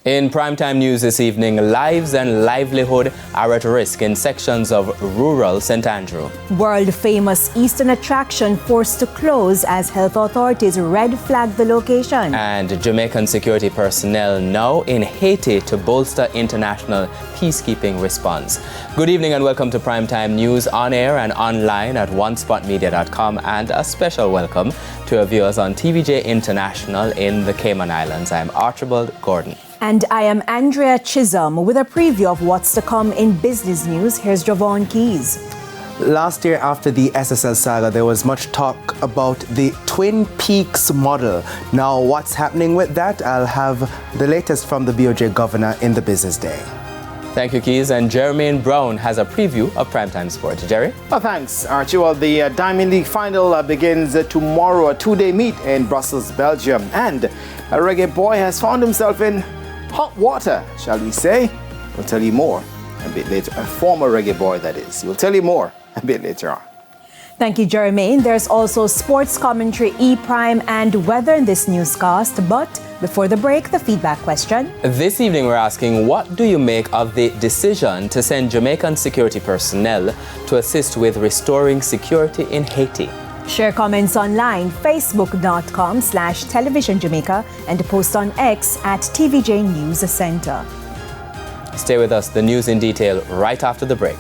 In primetime news this evening, lives and livelihood are at risk in sections of rural St. Andrew. World-famous Eastern attraction forced to close as health authorities red flagged the location. And Jamaican security personnel now in Haiti to bolster international peacekeeping response. Good evening and welcome to primetime news on air and online at onespotmedia.com, and a special welcome to our viewers on TVJ International in the Cayman Islands. I'm Archibald Gordon. And I am Andrea Chisholm with a preview of what's to come in business news. Here's Javon Keys. Last year, after the SSL saga, there was much talk about the Twin Peaks model. Now, what's happening with that? I'll have the latest from the BOJ governor in the business day. Thank you, Keys. And Jermaine Brown has a preview of Primetime Sports. Jerry? Well, thanks, Archie. Well, the Diamond League final begins tomorrow, a two-day meet in Brussels, Belgium. And a reggae boy has found himself in hot water, shall we say. We'll tell you more a bit later. A former reggae boy, that is. We'll tell you more a bit later on. Thank you, Jermaine. There's also sports commentary, E-Prime, and weather in this newscast. But before the break, the feedback question. This evening, we're asking, what do you make of the decision to send Jamaican security personnel to assist with restoring security in Haiti? Share comments online, facebook.com/televisionjamaica, and post on X at TVJ News Center. Stay with us, the news in detail right after the break.